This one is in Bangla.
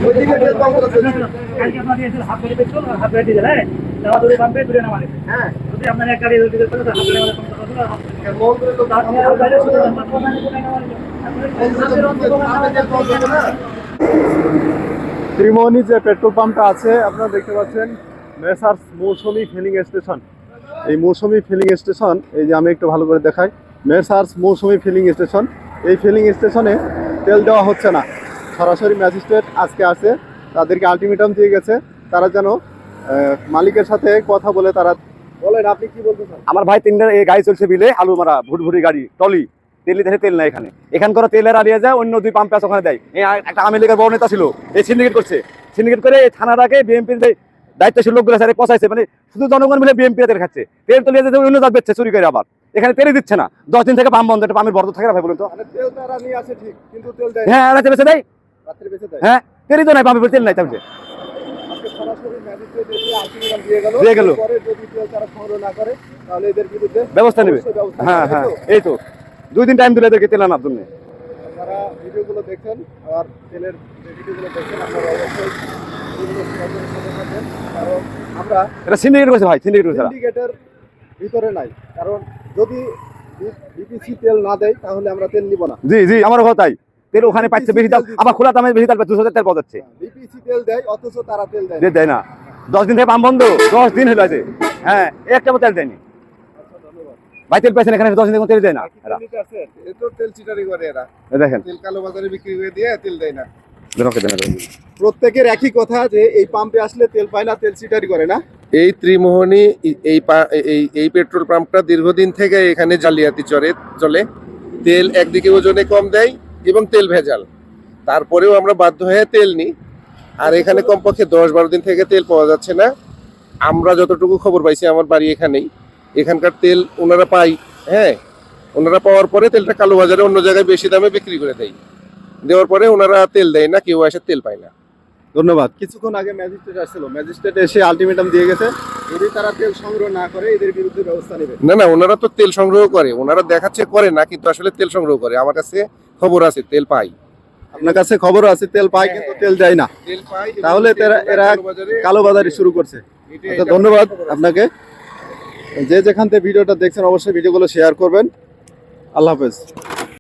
ওইদিকে তেল পাম্পগুলো চলছে। কালকে আপনার দিয়েছিল হাফ গাড়ি পেট্রোল আর হাফ গাড়ি ডিজেল, হ্যাঁ? দেওয়া দূরে পাম্পে দূরে নামালে। হ্যাঁ যদি আপনার এক গাড়ি ডিজেল পেলে হাফ গাড়ি আমাদের ক্ষমতা কত আর হাফ গাড়ি। মন্ত্রী তো আপনি হাফ গাড়ি শুধু ত্রিমোহনী যে পেট্রোল পাম্পটা আছে আপনারা দেখতে পাচ্ছেন মেসার্স মৌসুমী ফিলিং স্টেশন। এই মৌসুমী ফিলিং স্টেশন, এই যে আমি একটু ভালো করে দেখাই, মেসার্স মৌসুমী ফিলিং স্টেশন। এই ফিলিং স্টেশনে তেল দেওয়া হচ্ছে না। সরাসরি ম্যাজিস্ট্রেট আজকে আসে, তাদেরকে আলটিমেটাম দিয়ে গেছে তারা যেন মালিকের সাথে কথা বলে তারা। বলেন আপনি কি বলতে চান? আমার ভাই তিনটা এই গাড়ি চলছে বিলে, আলু মারা ভুটভুটি গাড়ি টলি, তেল দেখে তেল নাই এখানে। এখানকার তেলের আলিয়ে যায়, অন্য দুই পাম্পে আছে ওখানে দেয়। এই একটা আওয়ামী লীগের বড় নেতা ছিল, এই সিন্ডিকেট করছে। সিন্ডিকেট করে এই থানাটাকে বিএনপির দায়িত্বশীল লোকগুলো স্যার পচাইছে, মানে শুধু জনগণ মিলে বিএনপি তেল খাচ্ছে। তেল তো নিয়ে যেতে অন্য জাত বেচছে চুরি করে, আবার এখানে তেলই দিচ্ছে না। 10 দিন থেকে পাম্প বন্ধ, একটা পাম্পের বর্ধ থাকে না ভাই, বলুন তো। মানে তেল তারা নিয়ে আসে ঠিক, কিন্তু তেল দেয় না। হ্যাঁ রাতে বেঁচে দেয়, রাত্রে বেঁচে দেয়। হ্যাঁ তেলই তো নাই, পাম্পের তেল নাই তাহলে। আজকে সরাসরি ম্যাজিস্ট্রেট এসে আলটিমেটাম দিয়ে গেল। দিয়ে গেল। পরে যদি তেল তারা সংগ্রহ না করে তাহলে এদের বিরুদ্ধে ব্যবস্থা নেবে। অবশ্যই ব্যবস্থা হ্যাঁ নেবে। হ্যাঁ, এই তো 2 দিন টাইম দিলে এদেরকে তেল আনার জন্য। আপনারা ভিডিওগুলো দেখছেন আর তেলের যে ভিডিওগুলো দেখছেন আপনারা অবশ্যই এগুলো সহযোগিতা করতে থাকেন। কারণ আমরা এটা সিন্ডিকেট করছে ভাই, সিন্ডিকেট করছে। সিন্ডিকেটের ভিতরে নাই। কারণ যদি বিপিসি তেল না দেয় তাহলে আমরা তেল নিব না। জি জি, আমারও কথা তাই। তেল ওখানে পাচ্ছে বেশি দাম, আবার খোলা দামে বেশি দাম, 200 তেল পাওয়া যাচ্ছে। বিপিসি তেল দেয় অথচ তারা তেল দেয় যে না। দেয় না। 10 দিন থেকে পাম্প বন্ধ, 10 দিন হলো আছে। হ্যাঁ একটা তেল দেয়নি ভাই, তেল পাইছেন এখানে 10 দিন থেকে তেল দেয় না এরা। এ তো তেল চিটারি করে এরা। এই দেখেন তেল কালো বাজারে বিক্রি করে দিয়ে তেল দেয় না। দেন। প্রত্যেকের একই কথা যে এই পাম্পে আসলে তেল পায় না, তেল চিটারি করে না। এই ত্রিমোহনী এই পেট্রোল পাম্পটা দীর্ঘদিন থেকে এখানে জালিয়াতি চলে। তেল একদিকে ওজনে কম দেয় এবং তেল ভেজাল, তারপরেও আমরা বাধ্য হয়ে তেল নিই। আর এখানে কমপক্ষে 10-12 দিন থেকে তেল পাওয়া যাচ্ছে না। আমরা যতটুকু খবর পাইছি, আমার বাড়ি এখানেই, এখানকার তেল ওনারা পাই। হ্যাঁ, ওনারা পাওয়ার পরে তেলটা কালো বাজারে অন্য জায়গায় বেশি দামে বিক্রি করে দেয়। দেওয়ার পরে ওনারা তেল দেয় না, কেউ এসে তেল পায় না। ধন্যবাদ। কিছুক্ষণ আগে ম্যাজিস্ট্রেট আসছিল, ম্যাজিস্ট্রেট এসে আলটিমেটাম দিয়ে গেছে যদি তারা তেল সংগ্রহ না করে এদের বিরুদ্ধে ব্যবস্থা নেবে। না না, ওনারা তো তেল সংগ্রহ করে, ওনারা দেখাচ্ছে করে না, কিন্তু আসলে তেল সংগ্রহ করে। আমার কাছে খবর আছে তেল পাই। আপনার কাছে খবর আছে তেল পায় কিন্তু তেল দেয় না, তেল পাই, তাহলে এরা কালো বাজারি শুরু করছে। আচ্ছা ধন্যবাদ আপনাকে। যে যেখান থেকে ভিডিওটা দেখছেন অবশ্যই ভিডিওগুলো শেয়ার করবেন। আল্লাহ হাফেজ।